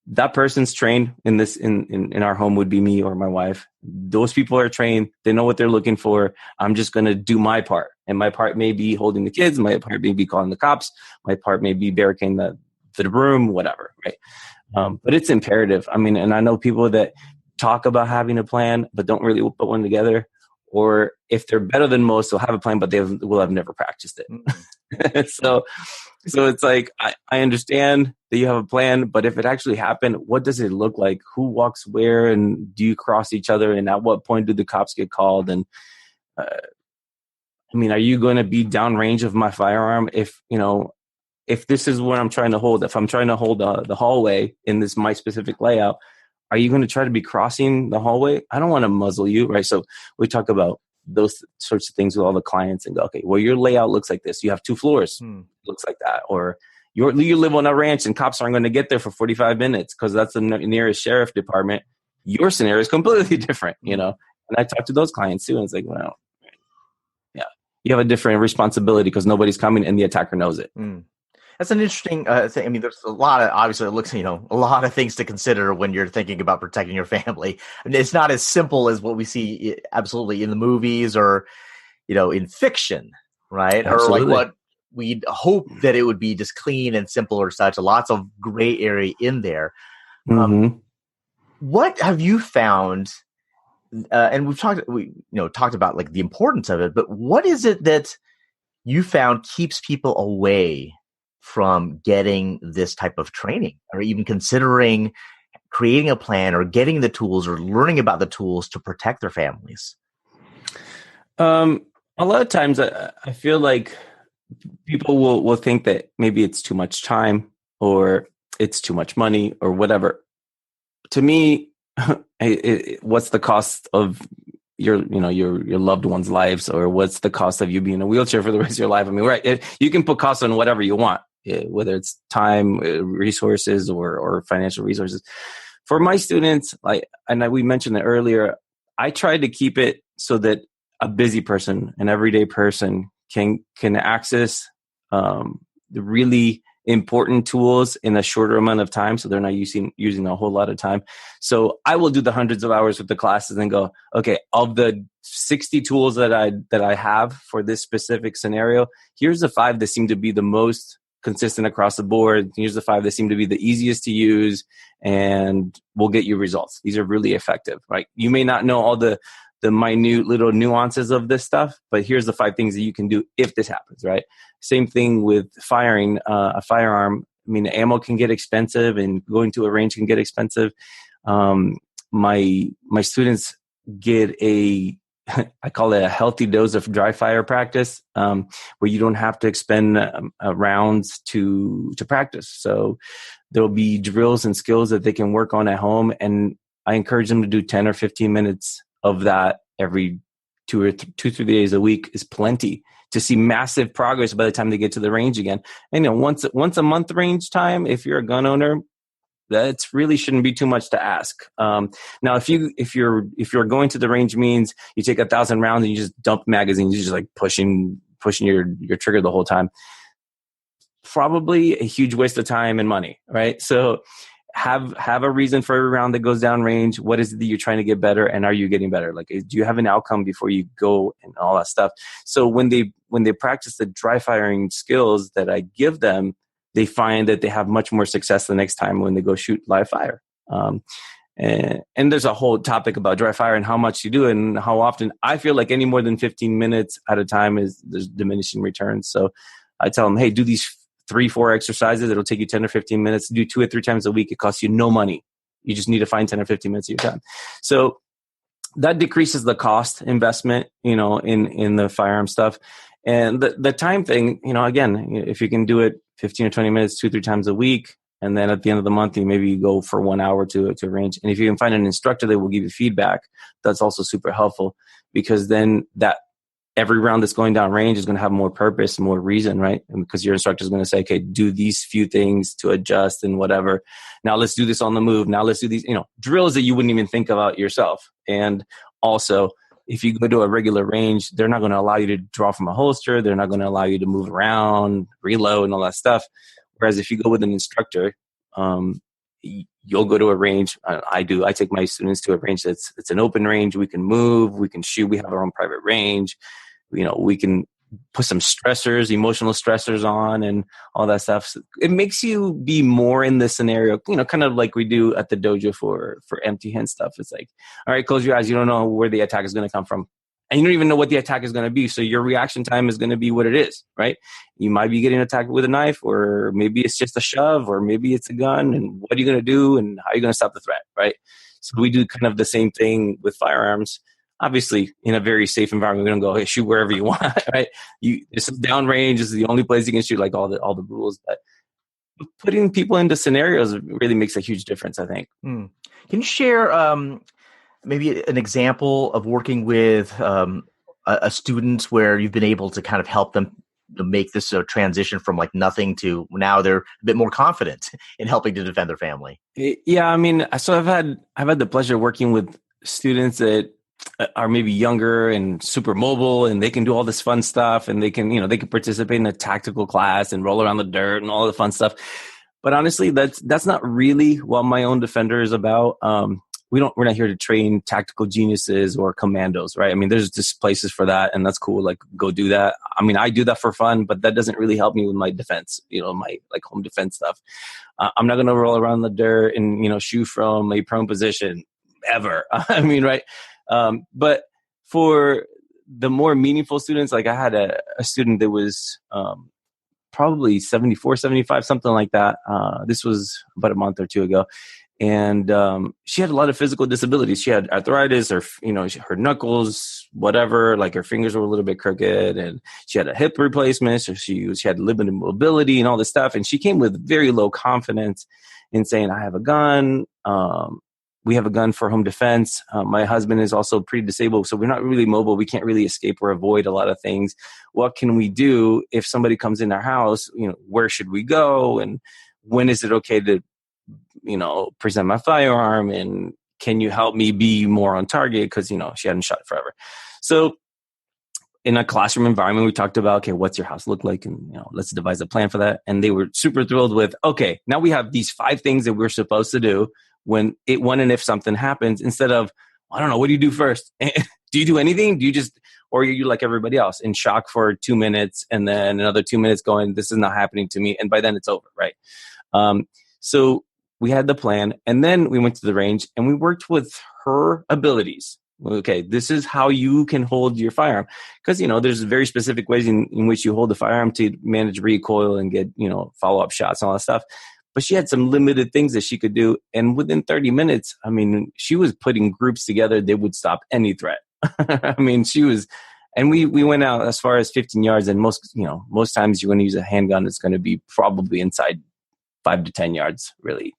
that person's trained in this, in our home would be me or my wife. Those people are trained. They know what they're looking for. I'm just going to do my part. And my part may be holding the kids. My part may be calling the cops. My part may be barricading the room, whatever, right? But it's imperative. I mean, and I know people that talk about having a plan, but don't really put one together. Or if they're better than most, they'll have a plan, but they will have never practiced it. Mm-hmm. So it's like, I understand that you have a plan, but if it actually happened, what does it look like? Who walks where? And do you cross each other? And at what point do the cops get called? And are you going to be downrange of my firearm if this is what I'm trying to hold? If I'm trying to hold the hallway in this my specific layout, are you going to try to be crossing the hallway? I don't want to muzzle you, right? So we talk about those sorts of things with all the clients and go, okay, well, your layout looks like this. You have 2 floors, looks like that. Or you live on a ranch and cops aren't going to get there for 45 minutes because that's the nearest sheriff department. Your scenario is completely different, And I talk to those clients too, and it's like, well, yeah, you have a different responsibility because nobody's coming and the attacker knows it. That's an interesting thing. I mean, there's a lot of, obviously it looks, a lot of things to consider when you're thinking about protecting your family. I mean, it's not as simple as what we see absolutely in the movies or, in fiction, right? Absolutely. Or like what we'd hope that it would be just clean and simple or such. Lots of gray area in there. Mm-hmm. What have you found? And we've talked about like the importance of it, but what is it that you found keeps people away from getting this type of training or even considering creating a plan or getting the tools or learning about the tools to protect their families? A lot of times I feel like people will think that maybe it's too much time or it's too much money or whatever. To me, what's the cost of your loved ones' lives, or what's the cost of you being in a wheelchair for the rest of your life? I mean, right? You can put costs on whatever you want, whether it's time, resources, or financial resources. For my students, we mentioned it earlier, I try to keep it so that a busy person, an everyday person, can access the really important tools in a shorter amount of time, so they're not using a whole lot of time. So I will do the hundreds of hours with the classes and go, okay, of the 60 tools that I have for this specific scenario, here's the 5 that seem to be the most consistent across the board. Here's the 5 that seem to be the easiest to use and will get you results. These are really effective, right? You may not know all the minute little nuances of this stuff, but here's the 5 things that you can do if this happens, right? Same thing with firing a firearm. I mean, ammo can get expensive and going to a range can get expensive. My students get I call it a healthy dose of dry fire practice, where you don't have to expend rounds to practice. So there'll be drills and skills that they can work on at home. And I encourage them to do 10 or 15 minutes of that every 2 or 3 days a week is plenty to see massive progress by the time they get to the range again. And once a month range time, if you're a gun owner, that really shouldn't be too much to ask. Now, if you're going to the range means you take 1,000 rounds and you just dump magazines, you're just like pushing your trigger the whole time. Probably a huge waste of time and money, right? So have a reason for every round that goes down range. What is it that you're trying to get better, and are you getting better? Like, do you have an outcome before you go and all that stuff? So when they practice the dry firing skills that I give them, they find that they have much more success the next time when they go shoot live fire. And there's a whole topic about dry fire and how much you do it and how often. I feel like any more than 15 minutes at a time there's diminishing returns. So I tell them, hey, do these 3-4 exercises. It'll take you 10 or 15 minutes. Do 2 or 3 times a week. It costs you no money. You just need to find 10 or 15 minutes of your time. So that decreases the cost investment, in the firearm stuff. And the time thing, again, if you can do it 15 or 20 minutes, 2 or 3 times a week, and then at the end of the month, you go for 1 hour to a range. And if you can find an instructor that will give you feedback, that's also super helpful, because then that every round that's going down range is going to have more purpose, more reason, right? And because your instructor is going to say, okay, do these few things to adjust and whatever. Now let's do this on the move. Now let's do these, drills that you wouldn't even think about yourself. And also, if you go to a regular range, they're not going to allow you to draw from a holster. They're not going to allow you to move around, reload, and all that stuff. Whereas if you go with an instructor, you'll go to a range. I take my students to a range it's an open range. We can move, we can shoot. We have our own private range. We can put some stressors, emotional stressors on and all that stuff. So it makes you be more in the scenario, kind of like we do at the dojo for empty hand stuff. It's like, all right, close your eyes. You don't know where the attack is going to come from. And you don't even know what the attack is going to be. So your reaction time is going to be what it is, right? You might be getting attacked with a knife, or maybe it's just a shove, or maybe it's a gun. And what are you going to do? And how are you going to stop the threat, right? So we do kind of the same thing with firearms. Obviously, in a very safe environment, we don't go, hey, shoot wherever you want, right? This is downrange. This is the only place you can shoot, like all the rules. But putting people into scenarios really makes a huge difference, I think. Can you share maybe an example of working with a student where you've been able to kind of help them to make this transition from like nothing to now they're a bit more confident in helping to defend their family? Yeah, I mean, so I've had the pleasure of working with students that are maybe younger and super mobile, and they can do all this fun stuff, and they can participate in a tactical class and roll around the dirt and all the fun stuff. But honestly, that's not really what my own defender is about. We're not here to train tactical geniuses or commandos, right? I mean, there's just places for that, and that's cool. Like, go do that. I mean, I do that for fun, but that doesn't really help me with my defense, my like home defense stuff. I'm not going to roll around the dirt and, shoot from a prone position ever. I mean, right. But for the more meaningful students, like I had a student that was, probably 74, 75, something like that. This was about a month or two ago. And she had a lot of physical disabilities. She had arthritis, or her knuckles, whatever. Like her fingers were a little bit crooked, and she had a hip replacement. So she had limited mobility and all this stuff. And she came with very low confidence in saying, "I have a gun. We have a gun for home defense. My husband is also pretty disabled, so we're not really mobile. We can't really escape or avoid a lot of things. What can we do if somebody comes in our house? Where should we go? And when is it okay to present my firearm, and can you help me be more on target?" Because, she hadn't shot forever. So in a classroom environment, we talked about, okay, what's your house look like? And, let's devise a plan for that. And they were super thrilled with, okay, now we have these 5 things that we're supposed to do when and if something happens, instead of, I don't know, what do you do first? Do you do anything? Do you just, or are you like everybody else in shock for 2 minutes and then another 2 minutes going, this is not happening to me. And by then it's over. Right. So we had the plan, and then we went to the range and we worked with her abilities. Okay, this is how you can hold your firearm. Because, there's very specific ways in which you hold the firearm to manage recoil and get, follow-up shots and all that stuff. But she had some limited things that she could do. And within 30 minutes, she was putting groups together. They would stop any threat. She was, and we went out as far as 15 yards. And most times you're going to use a handgun, it's going to be probably inside 5 to 10 yards, really,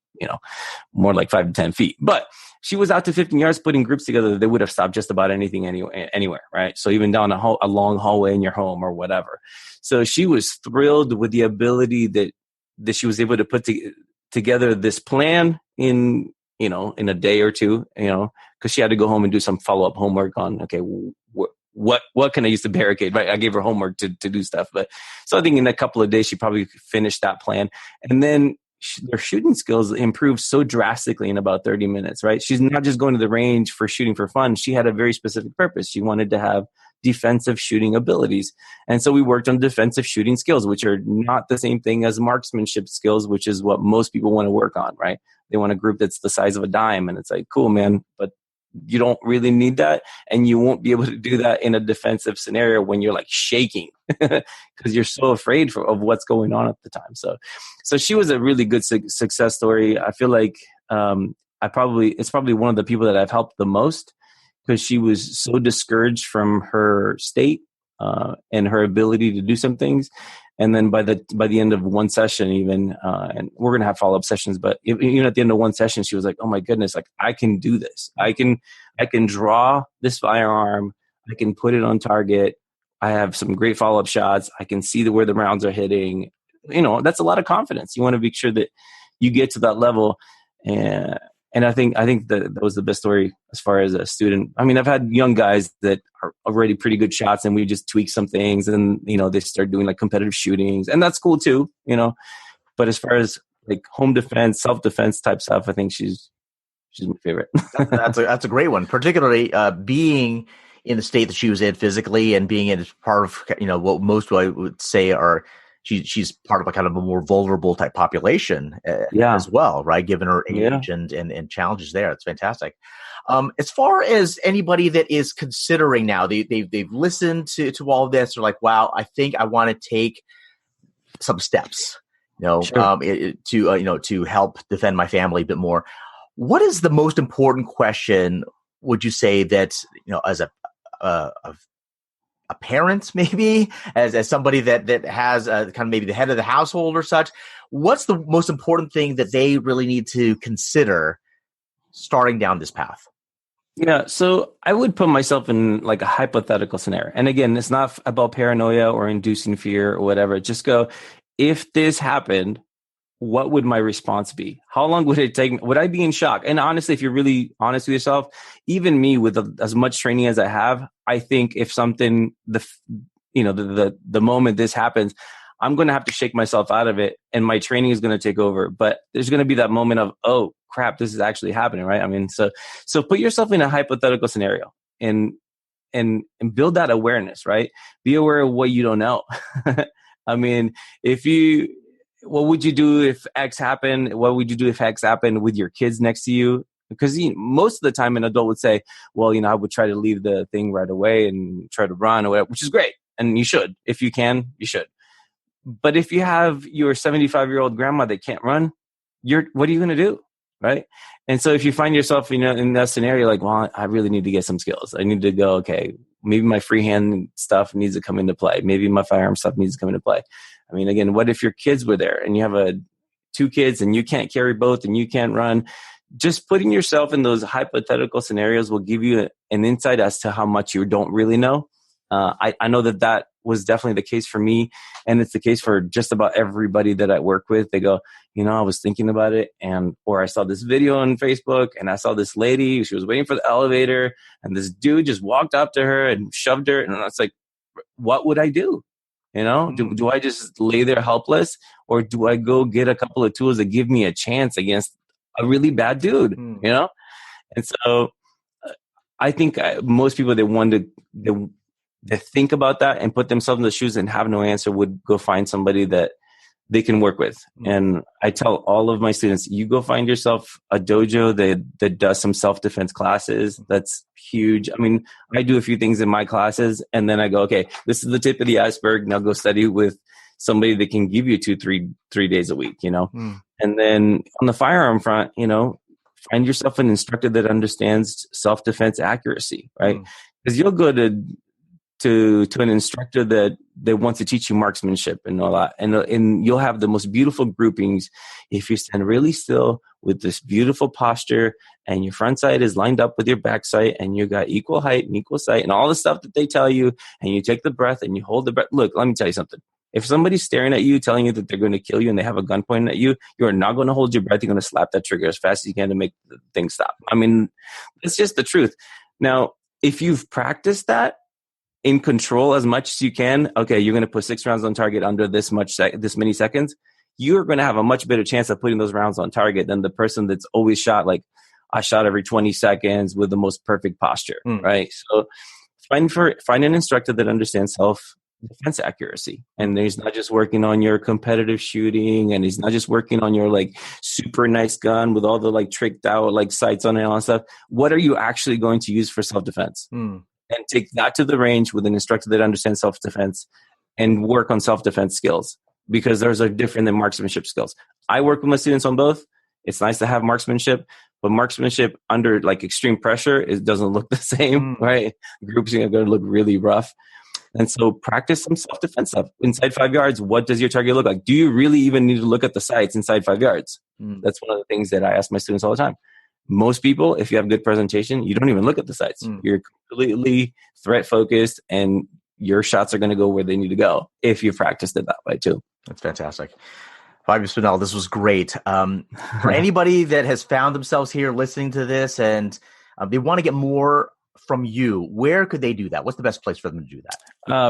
more like 5 to 10 feet. But she was out to 15 yards putting groups together. They would have stopped just about anything anywhere, right? So even down a long hallway in your home or whatever. So she was thrilled with the ability that she was able to put together this plan in a day or two, because she had to go home and do some follow-up homework on, okay, what can I use to barricade, right? I gave her homework to do stuff. But so I think in a couple of days, she probably finished that plan. And then their shooting skills improved so drastically in about 30 minutes, right? She's not just going to the range for shooting for fun. She had a very specific purpose. She wanted to have defensive shooting abilities. And so we worked on defensive shooting skills, which are not the same thing as marksmanship skills, which is what most people want to work on, right? They want a group that's the size of a dime. And it's like, cool, man, but you don't really need that. And you won't be able to do that in a defensive scenario when you're like shaking because you're so afraid of what's going on at the time. So she was a really good success story. I feel like it's probably one of the people that I've helped the most, because she was so discouraged from her state and her ability to do some things. And then by the end of one session, even, and we're going to have follow-up sessions, but even at the end of one session, she was like, oh my goodness, like I can do this. I can draw this firearm. I can put it on target. I have some great follow-up shots. I can see where the rounds are hitting. That's a lot of confidence. You want to make sure that you get to that level. And I think that was the best story as far as a student. I've had young guys that are already pretty good shots, and we just tweak some things, and they start doing like competitive shootings, and that's cool too. But as far as like home defense, self-defense type stuff, I think she's my favorite. That's a great one, particularly being in the state that she was in physically, and being in part of what most would say are. She's part of a kind of a more vulnerable type population as well, right? Given her age and challenges there. It's fantastic. As far as anybody that is considering now, they've listened to all of this. They're like, wow, I think I want to take some steps, Sure. To help defend my family a bit more. What is the most important question, would you say, that, as a parent, maybe as somebody that has kind of maybe the head of the household or such, what's the most important thing that they really need to consider starting down this path? Yeah, so I would put myself in like a hypothetical scenario. And again, it's not about paranoia or inducing fear or whatever. Just go, if this happened, what would my response be? How long would it take me? Would I be in shock? And honestly, if you're really honest with yourself, even me with as much training as I have, I think if something, the moment this happens, I'm going to have to shake myself out of it, and my training is going to take over. But there's going to be that moment of, oh crap, this is actually happening, right? So put yourself in a hypothetical scenario and build that awareness, right? Be aware of what you don't know. What would you do if X happened? What would you do if X happened with your kids next to you? Because most of the time an adult would say, well, I would try to leave the thing right away and try to run or whatever, which is great. And you should. If you can, you should. But if you have your 75-year-old grandma that can't run, what are you going to do? Right? And so if you find yourself in that scenario, like, well, I really need to get some skills. I need to go, okay, maybe my freehand stuff needs to come into play. Maybe my firearm stuff needs to come into play. Again, what if your kids were there and you have 2 kids and you can't carry both and you can't run? Just putting yourself in those hypothetical scenarios will give you an insight as to how much you don't really know. I know that was definitely the case for me, and it's the case for just about everybody that I work with. They go, I was thinking about it, or I saw this video on Facebook, and I saw this lady, she was waiting for the elevator, and this dude just walked up to her and shoved her, and it's like, what would I do? You know, do I just lay there helpless, or do I go get a couple of tools that give me a chance against a really bad dude? You know? And so I think most people that want to think about that and put themselves in the shoes and have no answer would go find somebody that they can work with. And I tell all of my students, you go find yourself a dojo that does some self-defense classes. That's huge. I mean, I do a few things in my classes, and then I go, okay, this is the tip of the iceberg. Now go study with somebody that can give you 3 days a week, you know? And then on the firearm front, you know, find yourself an instructor that understands self-defense accuracy, right? Because you'll go to an instructor that wants to teach you marksmanship and all that. And you'll have the most beautiful groupings if you stand really still with this beautiful posture and your front sight is lined up with your back sight and you got equal height and equal sight and all the stuff that they tell you, and you take the breath and you hold the breath. Look, let me tell you something. If somebody's staring at you, telling you that they're going to kill you and they have a gun pointing at you, you are not going to hold your breath. You're going to slap that trigger as fast as you can to make the thing stop. I mean, it's just the truth. Now, if you've practiced that, in control as much as you can, okay, you're going to put 6 rounds on target under this many seconds, you're going to have a much better chance of putting those rounds on target than the person that's always shot like I shot every 20 seconds with the most perfect posture, right? So find an instructor that understands self-defense accuracy, and he's not just working on your competitive shooting, and he's not just working on your like super nice gun with all the like tricked out like sights on it and all that stuff. What are you actually going to use for self-defense? And take that to the range with an instructor that understands self-defense and work on self-defense skills, because those are different than marksmanship skills. I work with my students on both. It's nice to have marksmanship, but marksmanship under like extreme pressure, it doesn't look the same, right? Groups are going to look really rough. And so practice some self-defense stuff. Inside 5 yards, what does your target look like? Do you really even need to look at the sights inside 5 yards? That's one of the things that I ask my students all the time. Most people, if you have good presentation, you don't even look at the sights. You're completely threat focused, and your shots are going to go where they need to go if you practiced it that way too. That's fantastic. Fabio Spinella, this was great. For anybody that has found themselves here listening to this and they want to get more from you, where could they do that? What's the best place for them to do that?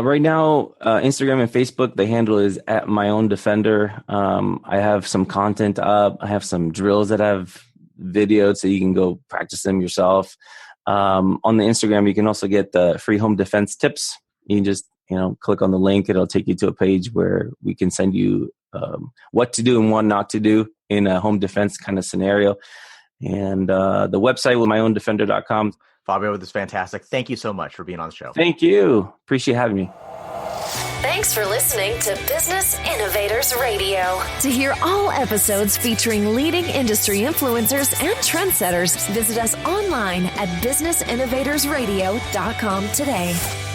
Right now, Instagram and Facebook, the handle is @myown_defender. I have some content up. I have some drills that I've videoed so you can go practice them yourself. On the Instagram, you can also get the free home defense tips. You can just, click on the link. It'll take you to a page where we can send you what to do and what not to do in a home defense kind of scenario. And the website with myowndefender.com. Fabio, this is fantastic. Thank you so much for being on the show. Thank you. Appreciate having me. Thanks for listening to Business Innovators Radio. To hear all episodes featuring leading industry influencers and trendsetters, visit us online at businessinnovatorsradio.com today.